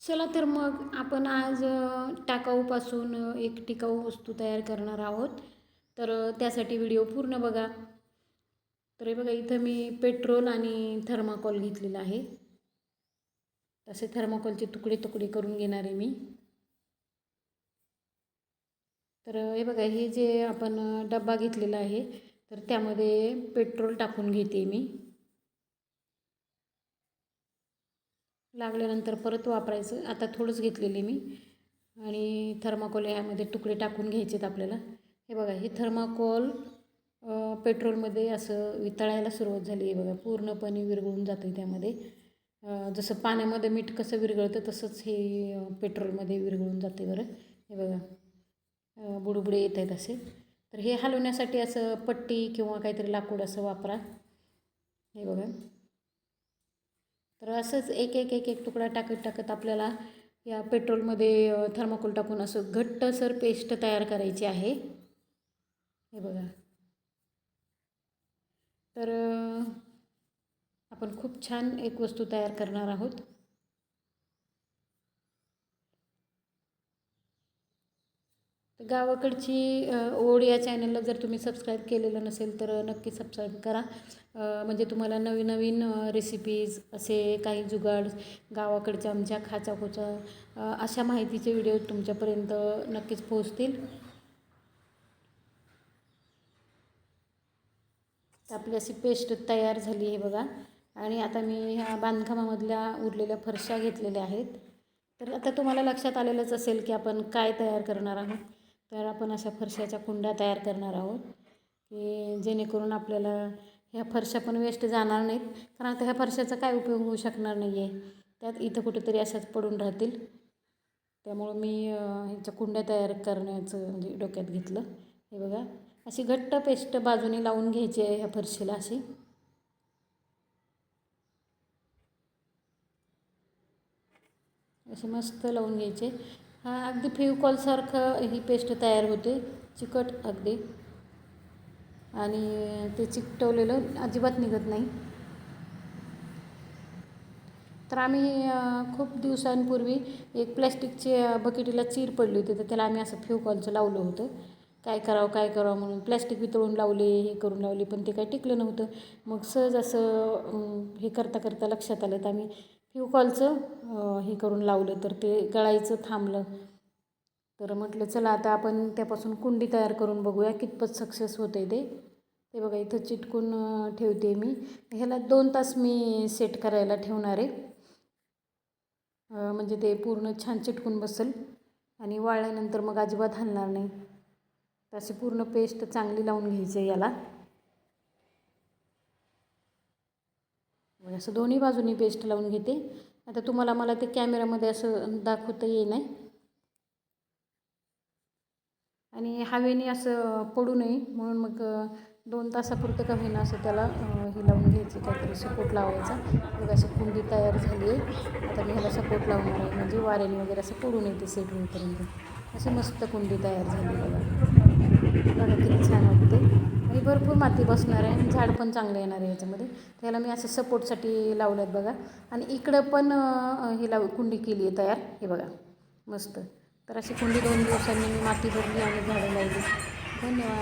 चला तर मग आपण आज टाकाऊपासून एक टिकाऊ वस्तू तयार करणार आहोत. तर त्यासाठी व्हिडिओ पूर्ण बघा. तर हे बघा, इथं मी पेट्रोल आणि थर्माकोल घेतलेला आहे. तसे थर्माकोलचे तुकडे तुकडे करून घेणार आहे मी. तर हे बघा, हे जे आपण डब्बा घेतलेला आहे तर त्यामध्ये पेट्रोल टाकून घेते मी. लागल्यानंतर परत वापरायचं. आता थोडंच घेतलेले मी. आणि थर्माकोल यामध्ये तुकडे टाकून घ्यायचेत आपल्याला. हे बघा, हे थर्माकोल पेट्रोलमध्ये असं वितळायला सुरुवात झाली आहे बघा. पूर्णपणे विरघळून जातं त्यामध्ये. जसं पाण्यामध्ये मीठ कसं विरघळतं तसंच हे पेट्रोलमध्ये विरघळून जाते बरं. हे बघा, बुडबुडे येत आहेत असे. तर हे हलवण्यासाठी असं पट्टी किंवा काहीतरी लाकूड असं वापरा. हे बघा. तर असंच एक एक एक एक तुकडा टाकत टाकत आपल्याला या पेट्रोलमध्ये थर्माकोल टाकून असं घट्टसर पेस्ट तयार करायची आहे. हे बघा. तर आपण खूप छान एक वस्तू तयार करणार आहोत. गावाकडची ओढ या चॅनलला जर तुम्ही सबस्क्राईब केलेलं नसेल तर नक्की सबस्क्राईब करा. म्हणजे तुम्हाला नवीन नवीन रेसिपीज, असे काही जुगाड, गावाकडच्या आमच्या खाचाखोचा अशा माहितीचे व्हिडिओ तुमच्यापर्यंत नक्कीच पोहोचतील. तर आपली अशी पेस्ट तयार झाली आहे बघा. आणि आता मी ह्या बांधकामामधल्या उरलेल्या फरशा घेतलेल्या आहेत. तर आता तुम्हाला लक्षात आलेलंच असेल की आपण काय तयार करणार आहोत. तर आपण अशा फरशाच्या कुंड्या तयार करणार आहोत की जेणेकरून आपल्याला ह्या फरशा पण वेस्ट जाणार नाहीत. कारण आता ह्या फरशाचा काय उपयोग होऊ शकणार नाही आहे. त्यात इथं कुठेतरी अशाच पडून राहतील. त्यामुळं मी ह्याच्या कुंड्या तयार करण्याचं म्हणजे डोक्यात घेतलं. हे बघा, अशी घट्ट पेस्ट बाजूने लावून घ्यायची आहे ह्या फरशीला अशी. असे मस्त लावून घ्यायचे. हा अगदी फेविकॉलसारखं ही पेस्ट तयार होते, चिकट अगदी. आणि ते चिकटवलेलं अजिबात निघत नाही. तर आम्ही खूप दिवसांपूर्वी एक प्लॅस्टिकच्या बकेटीला चीर पडली होती. तर त्याला आम्ही असं फेविकॉलचं लावलं होतं. काय करावं म्हणून प्लॅस्टिक वितळून लावले, हे करून लावले, पण ते काही टिकलं नव्हतं. मग सहज असं हे करता करता लक्षात आलं तर आम्ही फेविकॉलचं हे करून लावलं तर ते गळायचं थांबलं. तर म्हटलं चला आता आपण त्यापासून कुंडी तयार करून बघूया कितपत सक्सेस होते ते. ते बघा, इथं चिटकून ठेवते मी. ह्याला 2 तास मी सेट करायला ठेवणार आहे. म्हणजे ते पूर्ण छान चिटकून बसेल आणि वाळल्यानंतर मग अजिबात हलणार नाही. अशी पूर्ण पेस्ट चांगली लावून घ्यायची आहे याला. असं दोन्ही बाजूनी पेस्ट लावून घेते. आता तुम्हाला मला ते कॅमेरामध्ये असं दाखवता येई नाही. आणि हवेने असं पडू नये म्हणून मग 2 तासापुरतं का होईना असं त्याला हे लावून घ्यायचं, काहीतरी सपोर्ट लावायचा. मग अशी कुंडी तयार झाली आहे. आता मी ह्याला सपोर्ट लावणार आहे म्हणजे वाऱ्याने वगैरे असं पडू नये ते सेट होईपर्यंत. अशी मस्त कुंडी तयार झाली बघा. बघा किती छान वाटते. आणि भरपूर माती बसणार आहे आणि झाड पण चांगलं येणार आहे याच्यामध्ये. त्याला मी असं सपोर्टसाठी लावल्यात बघा. आणि इकडं पण ही कुंडी केली आहे तयार. हे बघा मस्त. तर अशी कुंडी 2 दिवसांनी मी माती भरली आणि झाडं लावली. धन्यवाद.